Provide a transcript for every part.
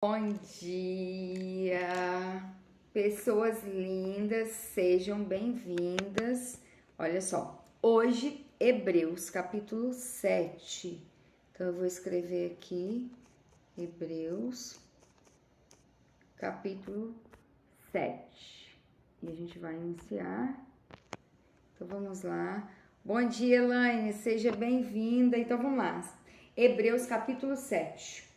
Bom dia, pessoas lindas, sejam bem-vindas. Olha só, hoje Hebreus capítulo 7. Então eu vou escrever aqui Hebreus capítulo 7 e a gente vai iniciar. Então vamos lá. Bom dia, Elaine, seja bem-vinda. Então vamos lá. Hebreus capítulo 7.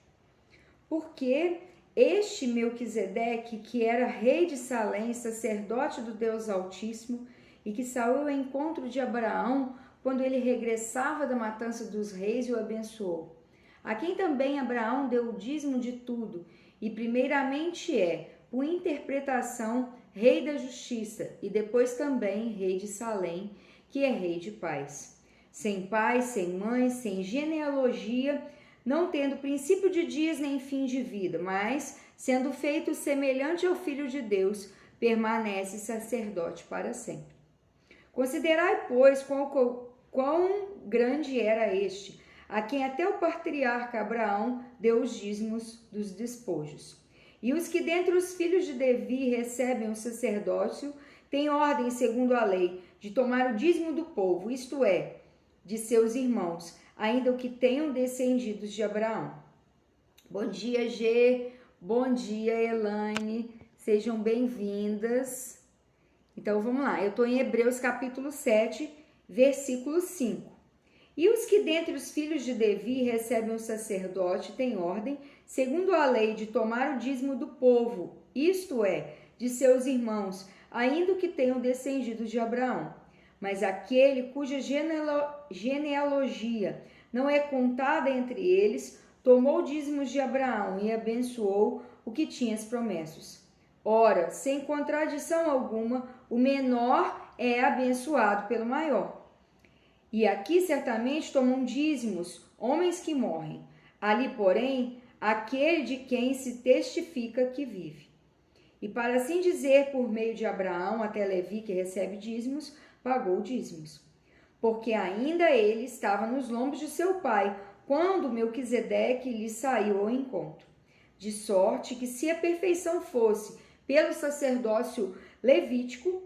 Porque este Melquisedeque, que era rei de Salém, sacerdote do Deus Altíssimo, e que saiu ao encontro de Abraão quando ele regressava da matança dos reis e o abençoou, a quem também Abraão deu o dízimo de tudo, e primeiramente por interpretação, rei da justiça, e depois também rei de Salém, que é rei de paz. Sem pai, sem mãe, sem genealogia, não tendo princípio de dias nem fim de vida, mas, sendo feito semelhante ao Filho de Deus, permanece sacerdote para sempre. Considerai, pois, quão grande era este, a quem até o patriarca Abraão deu os dízimos dos despojos. E os que dentre os filhos de Levi recebem o sacerdócio, têm ordem, segundo a lei, de tomar o dízimo do povo, isto é, de seus irmãos, ainda o que tenham descendidos de Abraão. Bom dia, Gê. Bom dia, Elaine. Sejam bem-vindas. Então, vamos lá. Eu estou em Hebreus capítulo 7, versículo 5. E os que dentre os filhos de Levi recebem o sacerdote têm ordem, segundo a lei, de tomar o dízimo do povo, isto é, de seus irmãos, ainda o que tenham descendidos de Abraão. Mas aquele cuja genealogia não é contada entre eles, tomou dízimos de Abraão e abençoou o que tinha as promessas. Ora, sem contradição alguma, o menor é abençoado pelo maior. E aqui certamente tomam dízimos homens que morrem. Ali, porém, aquele de quem se testifica que vive. E para assim dizer, por meio de Abraão até Levi, que recebe dízimos, pagou dízimos. Porque ainda ele estava nos lombos de seu pai, quando Melquisedeque lhe saiu ao encontro. De sorte que se a perfeição fosse pelo sacerdócio levítico,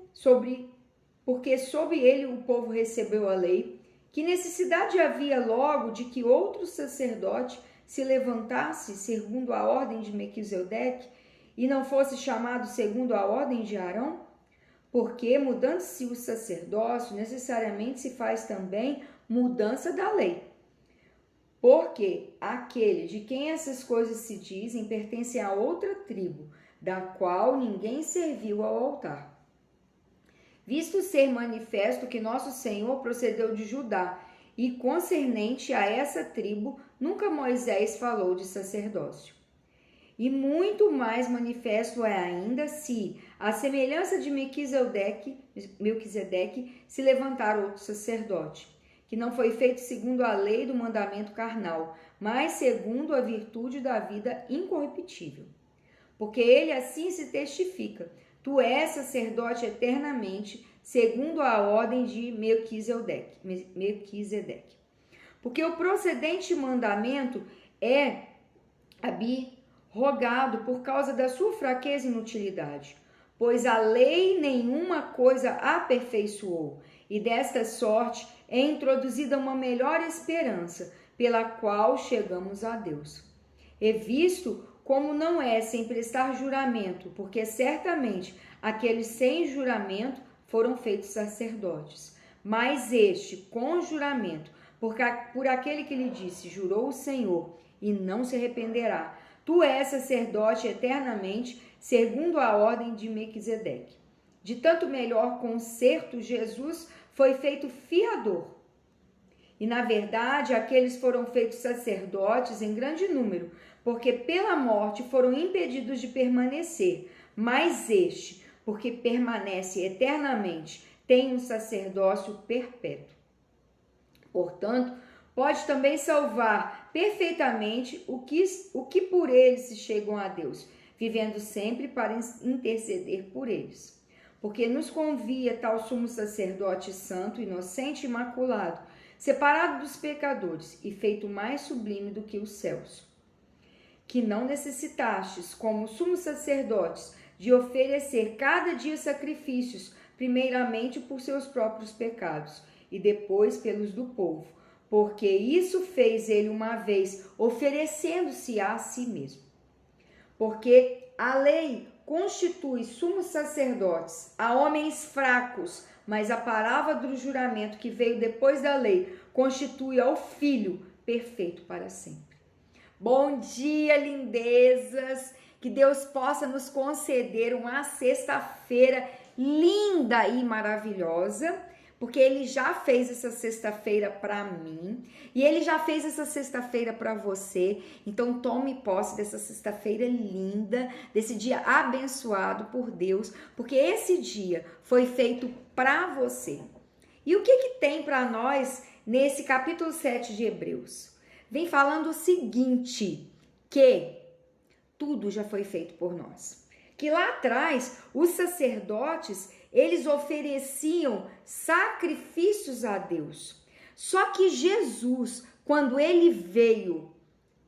porque sob ele o povo recebeu a lei, que necessidade havia logo de que outro sacerdote se levantasse segundo a ordem de Melquisedeque e não fosse chamado segundo a ordem de Arão? Porque, mudando-se o sacerdócio, necessariamente se faz também mudança da lei. Porque aquele de quem essas coisas se dizem pertence a outra tribo, da qual ninguém serviu ao altar. Visto ser manifesto que nosso Senhor procedeu de Judá, e concernente a essa tribo, nunca Moisés falou de sacerdócio. E muito mais manifesto é ainda se, à semelhança de Melquisedeque, se levantar outro sacerdote, que não foi feito segundo a lei do mandamento carnal, mas segundo a virtude da vida incorruptível. Porque ele assim se testifica: tu és sacerdote eternamente, segundo a ordem de Melquisedeque. Porque o procedente mandamento é rogado por causa da sua fraqueza e inutilidade, pois a lei nenhuma coisa aperfeiçoou, e desta sorte é introduzida uma melhor esperança, pela qual chegamos a Deus. E visto como não é sem prestar juramento, porque certamente aqueles sem juramento foram feitos sacerdotes, mas este com juramento, por aquele que lhe disse, jurou o Senhor, e não se arrependerá, tu és sacerdote eternamente, segundo a ordem de Melquisedeque. De tanto melhor concerto, Jesus foi feito fiador. E, na verdade, aqueles foram feitos sacerdotes em grande número, porque pela morte foram impedidos de permanecer. Mas este, porque permanece eternamente, tem um sacerdócio perpétuo. Portanto, pode também salvar perfeitamente o que por eles se chegam a Deus, vivendo sempre para interceder por eles. Porque nos convia tal sumo sacerdote santo, inocente e imaculado, separado dos pecadores e feito mais sublime do que os céus. que não necessitastes, como sumos sacerdotes, de oferecer cada dia sacrifícios, primeiramente por seus próprios pecados e depois pelos do povo, porque isso fez ele uma vez, oferecendo-se a si mesmo. Porque a lei constitui sumos sacerdotes a homens fracos, mas a palavra do juramento que veio depois da lei constitui ao Filho perfeito para sempre. Bom dia, lindezas! Que Deus possa nos conceder uma sexta-feira linda e maravilhosa, porque Ele já fez essa sexta-feira para mim e Ele já fez essa sexta-feira para você. Então tome posse dessa sexta-feira linda, desse dia abençoado por Deus, porque esse dia foi feito para você. E o que tem para nós nesse capítulo 7 de Hebreus? Vem falando o seguinte, que tudo já foi feito por nós. Que lá atrás, os sacerdotes, eles ofereciam sacrifícios a Deus. Só que Jesus, quando ele veio,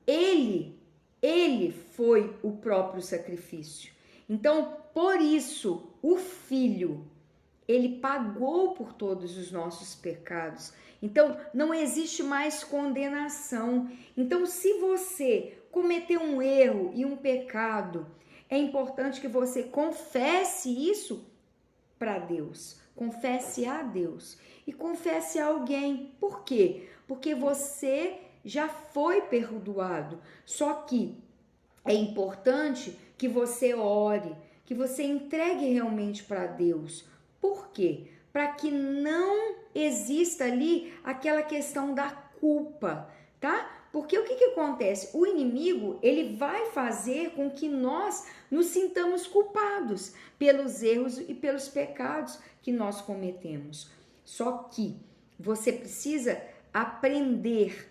ele foi o próprio sacrifício. Então, por isso, o Filho, ele pagou por todos os nossos pecados. Então, não existe mais condenação. Então, se você cometeu um erro e um pecado, é importante que você confesse isso para Deus. Confesse a Deus e confesse a alguém. Por quê? Porque você já foi perdoado. Só que é importante que você ore, que você entregue realmente para Deus. Por quê? Para que não exista ali aquela questão da culpa, tá? Porque o que acontece? O inimigo, ele vai fazer com que nós nos sintamos culpados pelos erros e pelos pecados que nós cometemos. Só que você precisa aprender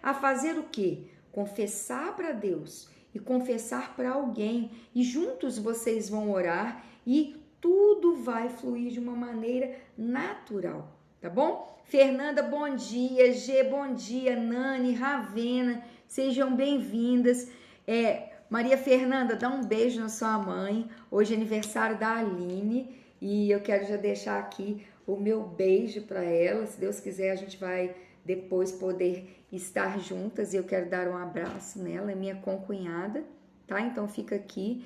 a fazer o quê? Confessar para Deus e confessar para alguém. E juntos vocês vão orar e tudo vai fluir de uma maneira natural, tá bom? Fernanda, bom dia. Gê, bom dia. Nani, Ravena, sejam bem-vindas. Maria Fernanda, dá um beijo na sua mãe. Hoje é aniversário da Aline e eu quero já deixar aqui o meu beijo para ela. Se Deus quiser, a gente vai depois poder estar juntas e eu quero dar um abraço nela, é minha concunhada, tá? Então fica aqui.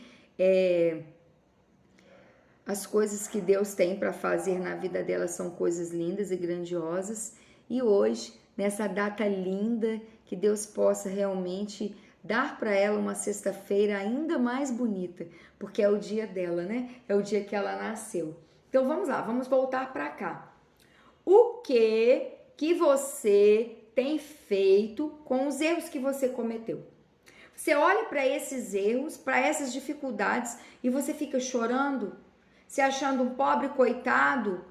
As coisas que Deus tem para fazer na vida dela são coisas lindas e grandiosas. E hoje, nessa data linda, que Deus possa realmente dar para ela uma sexta-feira ainda mais bonita, porque é o dia dela, né? É o dia que ela nasceu. Então vamos lá, vamos voltar para cá. O que você tem feito com os erros que você cometeu? Você olha para esses erros, para essas dificuldades e você fica chorando? Se achando um pobre coitado?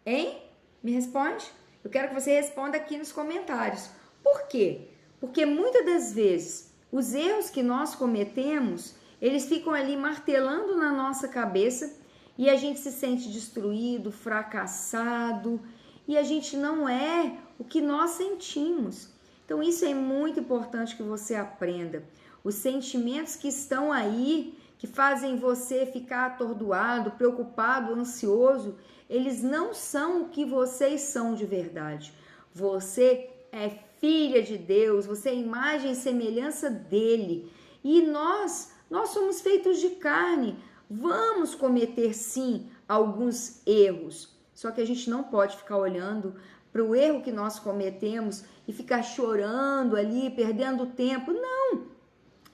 Hein? Me responde? Eu quero que você responda aqui nos comentários. Por quê? Porque muitas das vezes os erros que nós cometemos, eles ficam ali martelando na nossa cabeça e a gente se sente destruído, fracassado e a gente não é o que nós sentimos. Então isso é muito importante que você aprenda. Os sentimentos que estão aí, que fazem você ficar atordoado, preocupado, ansioso, eles não são o que vocês são de verdade. Você é filha de Deus, você é imagem e semelhança dele. E nós somos feitos de carne. Vamos cometer, sim, alguns erros. Só que a gente não pode ficar olhando para o erro que nós cometemos e ficar chorando ali, perdendo tempo. Não!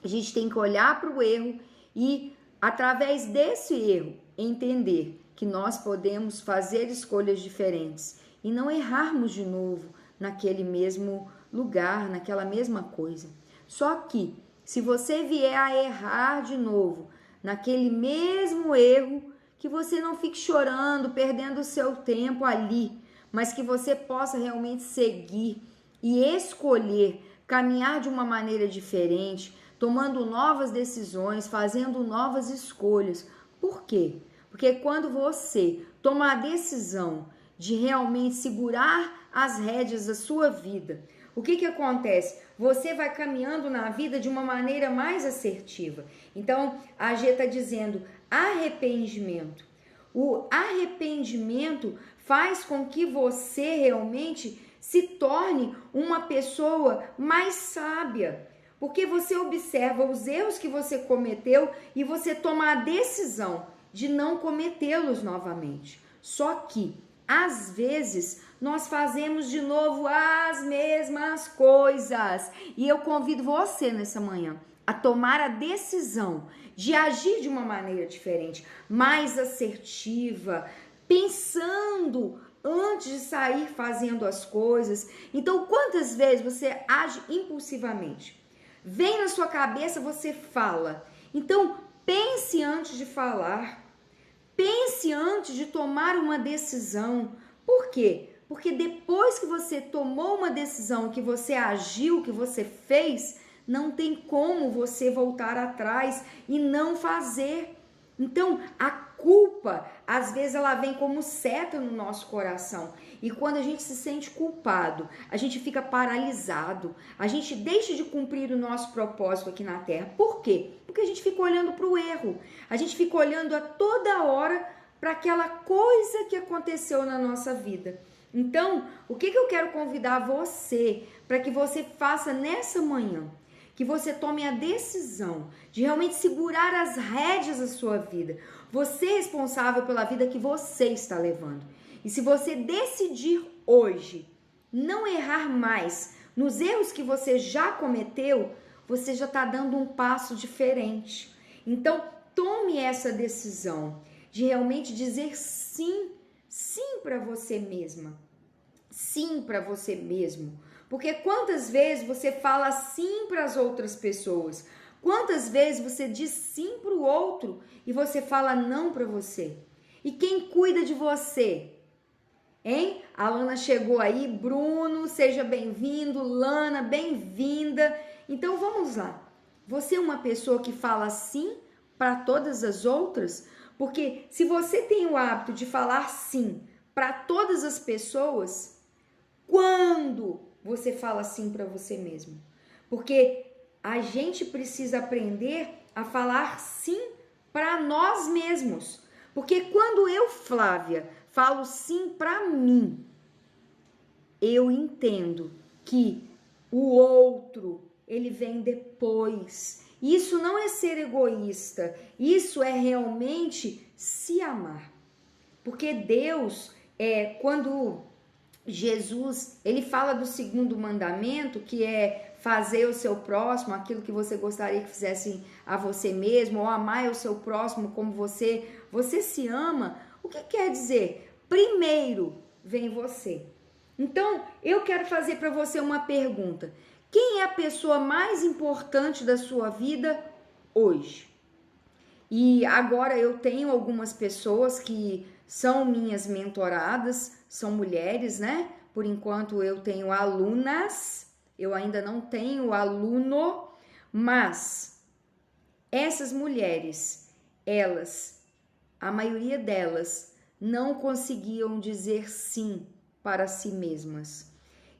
A gente tem que olhar para o erro e, através desse erro, entender que nós podemos fazer escolhas diferentes e não errarmos de novo naquele mesmo lugar, naquela mesma coisa. Só que, se você vier a errar de novo naquele mesmo erro, que você não fique chorando, perdendo o seu tempo ali, mas que você possa realmente seguir e escolher caminhar de uma maneira diferente, tomando novas decisões, fazendo novas escolhas. Por quê? Porque quando você toma a decisão de realmente segurar as rédeas da sua vida, o que que acontece? Você vai caminhando na vida de uma maneira mais assertiva. Então, a G está dizendo arrependimento. O arrependimento faz com que você realmente se torne uma pessoa mais sábia, porque você observa os erros que você cometeu e você toma a decisão de não cometê-los novamente. Só que, às vezes, nós fazemos de novo as mesmas coisas. E eu convido você nessa manhã a tomar a decisão de agir de uma maneira diferente, mais assertiva, pensando antes de sair fazendo as coisas. Então, quantas vezes você age impulsivamente? Vem na sua cabeça, você fala. Então, pense antes de falar. Pense antes de tomar uma decisão. Por quê? Porque depois que você tomou uma decisão, que você agiu, que você fez, não tem como você voltar atrás e não fazer. Então, a culpa, às vezes, ela vem como seta no nosso coração. E quando a gente se sente culpado, a gente fica paralisado. A gente deixa de cumprir o nosso propósito aqui na Terra. Por quê? Porque a gente fica olhando para o erro. A gente fica olhando a toda hora para aquela coisa que aconteceu na nossa vida. Então, o que eu quero convidar você para que você faça nessa manhã? Que você tome a decisão de realmente segurar as rédeas da sua vida. Você é responsável pela vida que você está levando. E se você decidir hoje não errar mais nos erros que você já cometeu, você já está dando um passo diferente. Então, tome essa decisão de realmente dizer sim, sim para você mesma, sim para você mesmo. Porque quantas vezes você fala sim para as outras pessoas? Quantas vezes você diz sim para o outro e você fala não para você? E quem cuida de você? Hein? A Lana chegou aí, Bruno, seja bem-vindo, Lana, bem-vinda. Então vamos lá. Você é uma pessoa que fala sim para todas as outras? Porque se você tem o hábito de falar sim para todas as pessoas, quando você fala sim para você mesmo? Porque a gente precisa aprender a falar sim para nós mesmos. Porque quando eu, Flávia, falo sim para mim, eu entendo que o outro, ele vem depois. Isso não é ser egoísta, isso é realmente se amar. Porque Deus, quando Jesus, ele fala do segundo mandamento, que é fazer o seu próximo, aquilo que você gostaria que fizessem a você mesmo, ou amar o seu próximo como você se ama. O que quer dizer? Primeiro vem você. Então, eu quero fazer para você uma pergunta. Quem é a pessoa mais importante da sua vida hoje? E agora eu tenho algumas pessoas que são minhas mentoradas, são mulheres, né? Por enquanto eu tenho alunas, eu ainda não tenho aluno, mas essas mulheres, a maioria delas, não conseguiam dizer sim para si mesmas.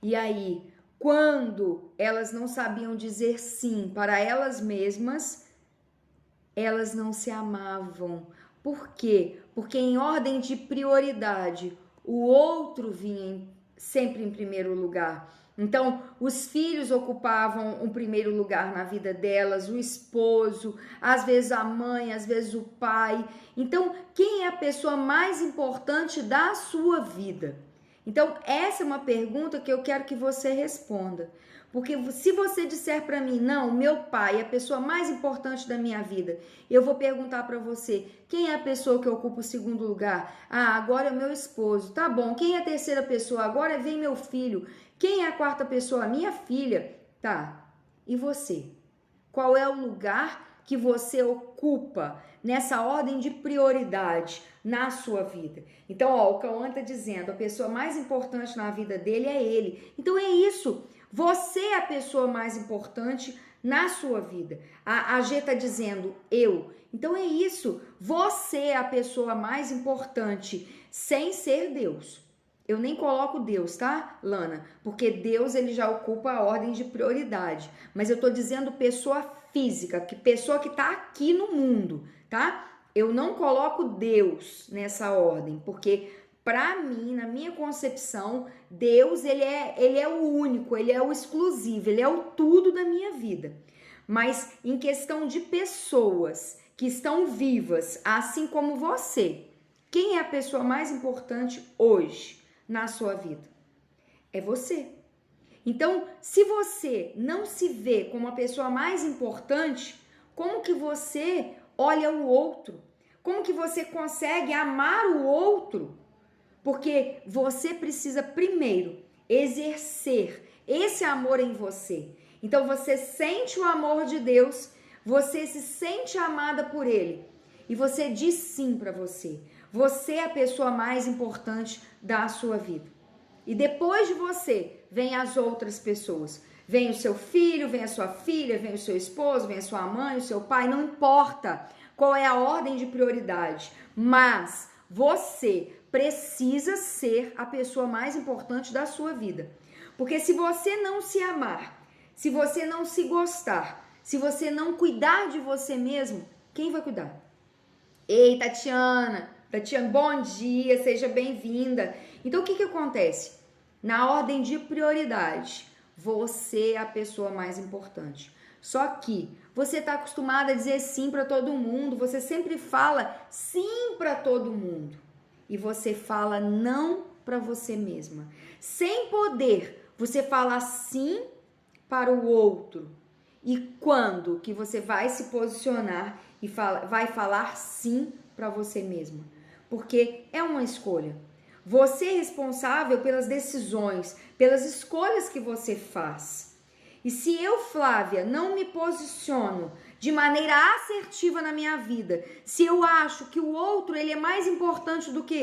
E aí, quando elas não sabiam dizer sim para elas mesmas, elas não se amavam. Por quê? Porque em ordem de prioridade, o outro vinha sempre em primeiro lugar. Então, os filhos ocupavam um primeiro lugar na vida delas, o esposo, às vezes a mãe, às vezes o pai. Então, quem é a pessoa mais importante da sua vida? Então, essa é uma pergunta que eu quero que você responda. Porque se você disser para mim, não, meu pai é a pessoa mais importante da minha vida, eu vou perguntar para você, quem é a pessoa que ocupa o segundo lugar? Ah, agora é o meu esposo. Tá bom, quem é a terceira pessoa? Agora vem meu filho. Quem é a quarta pessoa? Minha filha. Tá, e você? Qual é o lugar que você ocupa nessa ordem de prioridade na sua vida? Então, ó, o Cauã tá dizendo, a pessoa mais importante na vida dele é ele. Então é isso. Você é a pessoa mais importante na sua vida. A G tá dizendo eu. Então é isso. Você é a pessoa mais importante sem ser Deus. Eu nem coloco Deus, tá, Lana? Porque Deus, ele já ocupa a ordem de prioridade. Mas eu tô dizendo pessoa física, que pessoa que tá aqui no mundo, tá? Eu não coloco Deus nessa ordem, porque para mim, na minha concepção, Deus, ele é o único, ele é o exclusivo, ele é o tudo da minha vida. Mas em questão de pessoas que estão vivas, assim como você, quem é a pessoa mais importante hoje na sua vida? É você. Então, se você não se vê como a pessoa mais importante, como que você olha o outro? Como que você consegue amar o outro? Porque você precisa primeiro exercer esse amor em você. Então você sente o amor de Deus, você se sente amada por Ele e você diz sim para você. Você é a pessoa mais importante da sua vida. E depois de você, vem as outras pessoas. Vem o seu filho, vem a sua filha, vem o seu esposo, vem a sua mãe, o seu pai, não importa qual é a ordem de prioridade, mas você precisa ser a pessoa mais importante da sua vida. Porque se você não se amar, se você não se gostar, se você não cuidar de você mesmo, quem vai cuidar? Ei, Tatiana, bom dia, seja bem-vinda. Então, o que acontece? Na ordem de prioridade, você é a pessoa mais importante. Só que você está acostumada a dizer sim para todo mundo, você sempre fala sim para todo mundo. E você fala não para você mesma. Sem poder você falar sim para o outro. E quando que você vai se posicionar e vai falar sim para você mesma? Porque é uma escolha. Você é responsável pelas decisões, pelas escolhas que você faz. E se eu, Flávia, não me posiciono de maneira assertiva na minha vida, se eu acho que o outro ele é mais importante do que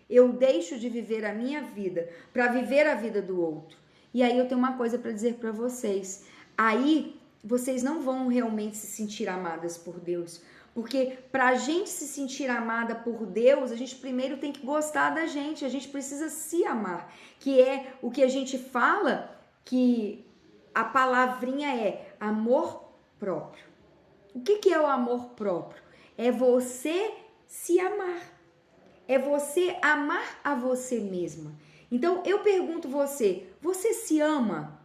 eu deixo de viver a minha vida para viver a vida do outro. E aí eu tenho uma coisa para dizer para vocês. Aí vocês não vão realmente se sentir amadas por Deus. Porque para a gente se sentir amada por Deus, a gente primeiro tem que gostar da gente. A gente precisa se amar. Que é o que a gente fala, que a palavrinha é amor próprio. O que é o amor próprio? É você se amar. É você amar a você mesma. Então eu pergunto você se ama?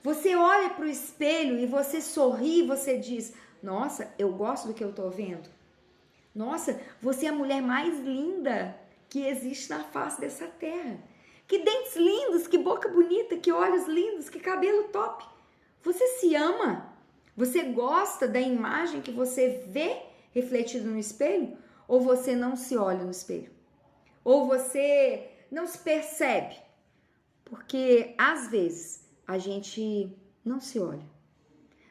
Você olha para o espelho e você sorri, você diz, nossa, eu gosto do que eu tô vendo. Nossa, você é a mulher mais linda que existe na face dessa terra. Que dentes lindos, que boca bonita, que olhos lindos, que cabelo top. Você se ama? Você gosta da imagem que você vê refletida no espelho? Ou você não se olha no espelho? Ou você não se percebe? Porque às vezes a gente não se olha.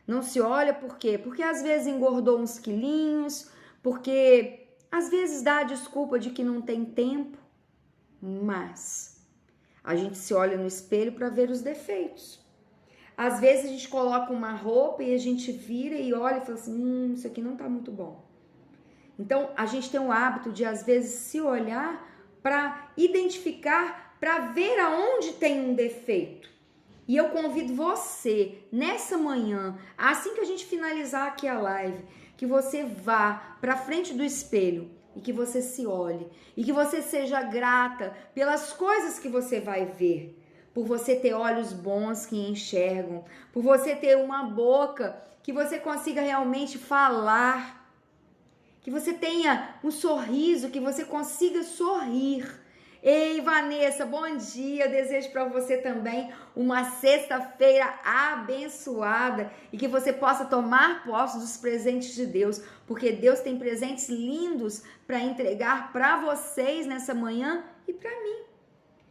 Não se olha por quê? Porque às vezes engordou uns quilinhos, porque às vezes dá a desculpa de que não tem tempo, mas a gente se olha no espelho para ver os defeitos. Às vezes a gente coloca uma roupa e a gente vira e olha e fala assim, isso aqui não tá muito bom. Então a gente tem o hábito de às vezes se olhar para identificar, para ver aonde tem um defeito. E eu convido você, nessa manhã, assim que a gente finalizar aqui a live, que você vá para frente do espelho e que você se olhe. E que você seja grata pelas coisas que você vai ver. Por você ter olhos bons que enxergam. Por você ter uma boca que você consiga realmente falar. Que você tenha um sorriso, que você consiga sorrir. Ei, Vanessa, bom dia. Eu desejo para você também uma sexta-feira abençoada e que você possa tomar posse dos presentes de Deus, porque Deus tem presentes lindos para entregar para vocês nessa manhã e para mim.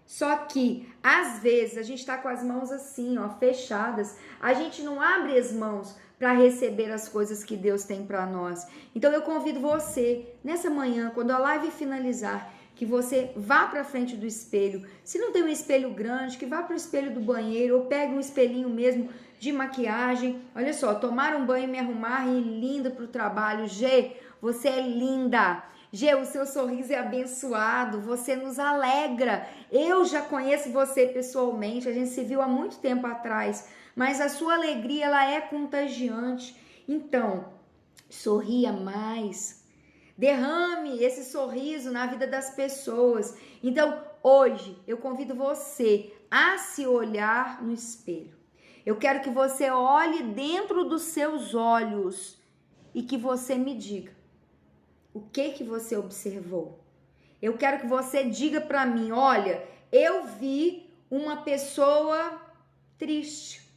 Só que, às vezes, a gente está com as mãos assim, ó, fechadas. A gente não abre as mãos para receber as coisas que Deus tem para nós. Então, eu convido você, nessa manhã, quando a live finalizar, que você vá para frente do espelho. Se não tem um espelho grande, que vá para o espelho do banheiro ou pegue um espelhinho mesmo de maquiagem. Olha só, tomar um banho, me arrumar e ir linda para o trabalho. Gê, você é linda. Gê, o seu sorriso é abençoado, você nos alegra. Eu já conheço você pessoalmente, a gente se viu há muito tempo atrás, mas a sua alegria, ela é contagiante. Então, sorria mais. Derrame esse sorriso na vida das pessoas. Então, hoje, eu convido você a se olhar no espelho. Eu quero que você olhe dentro dos seus olhos e que você me diga o que você observou. Eu quero que você diga para mim, olha, eu vi uma pessoa triste.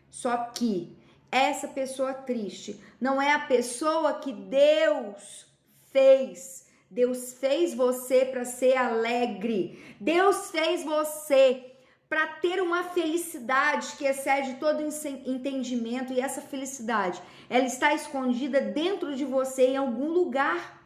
Só que essa pessoa triste não é a pessoa que Deus fez. Deus fez você para ser alegre. Deus fez você para ter uma felicidade que excede todo entendimento, e essa felicidade, ela está escondida dentro de você em algum lugar.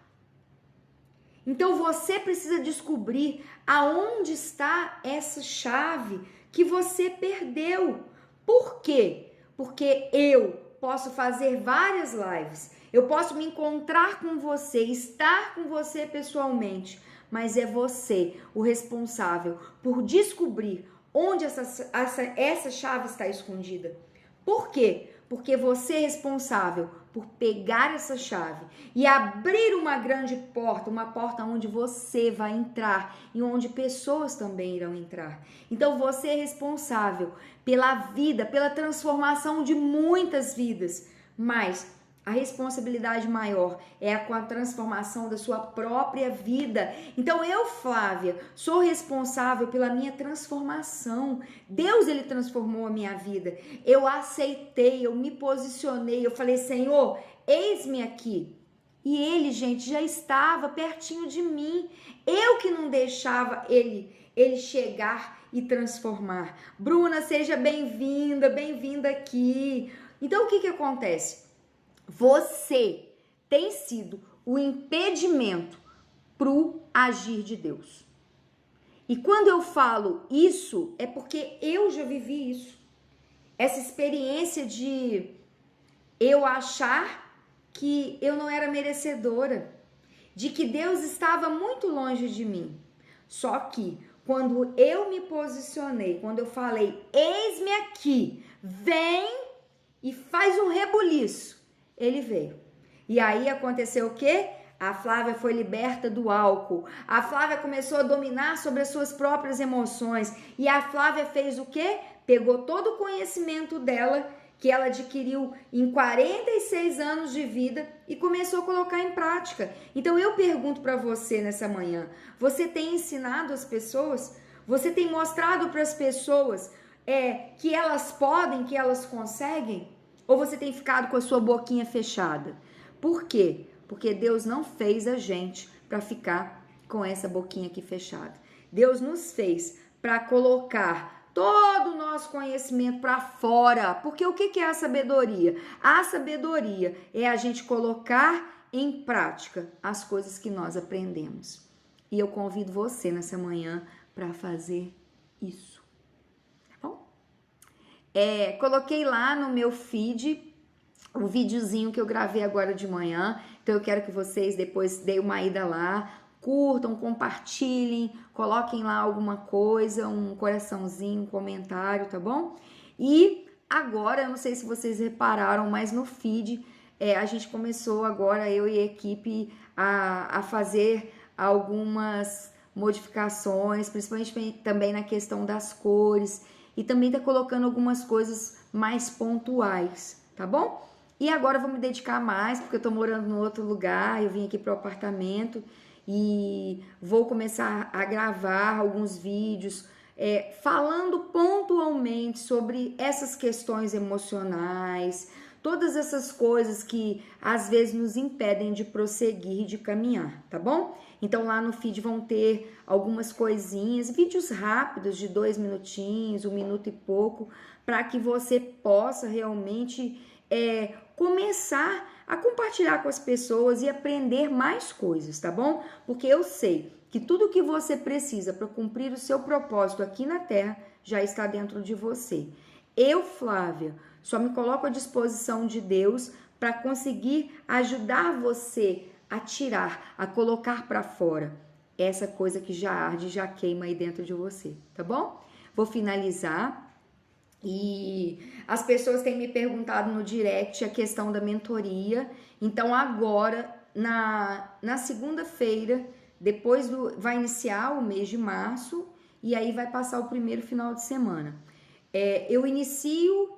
Então você precisa descobrir aonde está essa chave que você perdeu. Por quê? Porque eu posso fazer várias lives, eu posso me encontrar com você, estar com você pessoalmente, mas é você o responsável por descobrir onde essa chave está escondida. Por quê? Porque você é responsável por pegar essa chave e abrir uma grande porta, uma porta onde você vai entrar e onde pessoas também irão entrar. Então você é responsável pela vida, pela transformação de muitas vidas, mas a responsabilidade maior é com a transformação da sua própria vida. Então eu, Flávia, sou responsável pela minha transformação. Deus, ele transformou a minha vida. Eu aceitei, eu me posicionei, eu falei, Senhor, eis-me aqui. E ele, gente, já estava pertinho de mim. Eu que não deixava ele chegar e transformar. Bruna, seja bem-vinda, bem-vinda aqui. Então o que acontece? Você tem sido o impedimento pro agir de Deus. E quando eu falo isso, é porque eu já vivi isso. Essa experiência de eu achar que eu não era merecedora, de que Deus estava muito longe de mim. Só que quando eu me posicionei, quando eu falei, eis-me aqui, vem e faz um rebuliço, ele veio. E aí aconteceu o quê? A Flávia foi liberta do álcool. A Flávia começou a dominar sobre as suas próprias emoções. E a Flávia fez o quê? Pegou todo o conhecimento dela, que ela adquiriu em 46 anos de vida, e começou a colocar em prática. Então eu pergunto para você nessa manhã, você tem ensinado as pessoas? Você tem mostrado para as pessoas que elas podem, que elas conseguem? Ou você tem ficado com a sua boquinha fechada? Por quê? Porque Deus não fez a gente para ficar com essa boquinha aqui fechada. Deus nos fez para colocar todo o nosso conhecimento para fora. Porque o que é a sabedoria? A sabedoria é a gente colocar em prática as coisas que nós aprendemos. E eu convido você nessa manhã para fazer isso. Coloquei lá no meu feed o videozinho que eu gravei agora de manhã, então eu quero que vocês depois deem uma ida lá, curtam, compartilhem, coloquem lá alguma coisa, um coraçãozinho, um comentário, tá bom? E agora, eu não sei se vocês repararam, mas no feed a gente começou agora, eu e a equipe, a fazer algumas modificações, principalmente também na questão das cores, e também tá colocando algumas coisas mais pontuais, tá bom? E agora eu vou me dedicar mais, porque eu tô morando em outro lugar, eu vim aqui pro apartamento e vou começar a gravar alguns vídeos falando pontualmente sobre essas questões emocionais, todas essas coisas que às vezes nos impedem de prosseguir e de caminhar, tá bom? Então lá no feed vão ter algumas coisinhas, vídeos rápidos de 2 minutinhos, 1 minuto e pouco, para que você possa realmente começar a compartilhar com as pessoas e aprender mais coisas, tá bom? Porque eu sei que tudo que você precisa para cumprir o seu propósito aqui na Terra já está dentro de você. Eu, Flávia, só me coloco à disposição de Deus para conseguir ajudar você a tirar, a colocar para fora essa coisa que já arde, já queima aí dentro de você, tá bom? Vou finalizar. E as pessoas têm me perguntado no direct a questão da mentoria. Então agora, na segunda-feira, vai iniciar o mês de março e aí vai passar o primeiro final de semana. Eu inicio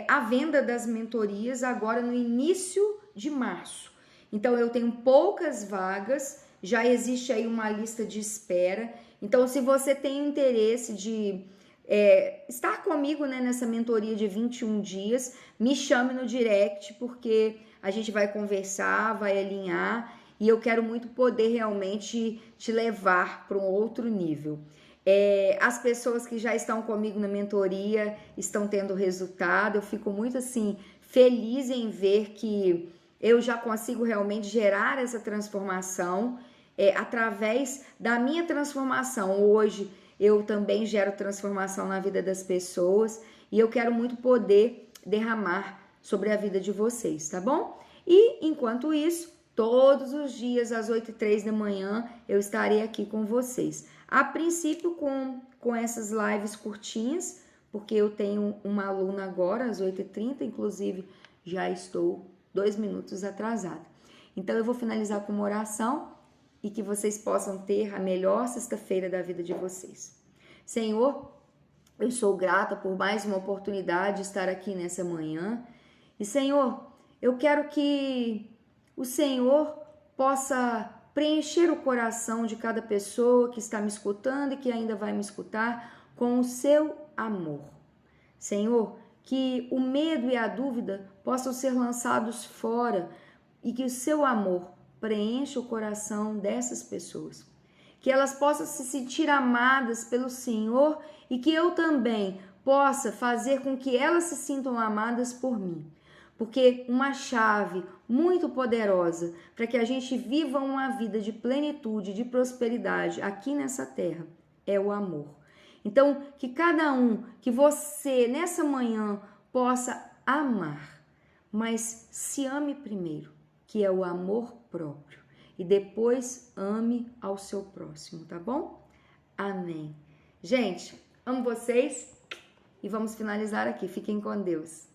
a venda das mentorias agora no início de março. Então eu tenho poucas vagas, já existe aí uma lista de espera. Então se você tem interesse de estar comigo, né, nessa mentoria de 21 dias, me chame no direct, porque a gente vai conversar, vai alinhar, e eu quero muito poder realmente te levar para um outro nível. As pessoas que já estão comigo na mentoria estão tendo resultado, eu fico muito assim feliz em ver que eu já consigo realmente gerar essa transformação através da minha transformação. Hoje eu também gero transformação na vida das pessoas e eu quero muito poder derramar sobre a vida de vocês, tá bom? E enquanto isso, todos os dias às 8h03 da manhã eu estarei aqui com vocês. A princípio com essas lives curtinhas, porque eu tenho uma aluna agora às 8h30, inclusive já estou 2 minutos atrasada. Então eu vou finalizar com uma oração e que vocês possam ter a melhor sexta-feira da vida de vocês. Senhor, eu sou grata por mais uma oportunidade de estar aqui nessa manhã. E Senhor, eu quero que o Senhor possa preencher o coração de cada pessoa que está me escutando e que ainda vai me escutar com o seu amor. Senhor, que o medo e a dúvida possam ser lançados fora e que o seu amor preencha o coração dessas pessoas. Que elas possam se sentir amadas pelo Senhor e que eu também possa fazer com que elas se sintam amadas por mim. Porque uma chave muito poderosa para que a gente viva uma vida de plenitude, de prosperidade aqui nessa terra é o amor. Então, que cada um, que você nessa manhã possa amar, mas se ame primeiro, que é o amor próprio, e depois ame ao seu próximo, tá bom? Amém. Gente, amo vocês e vamos finalizar aqui. Fiquem com Deus.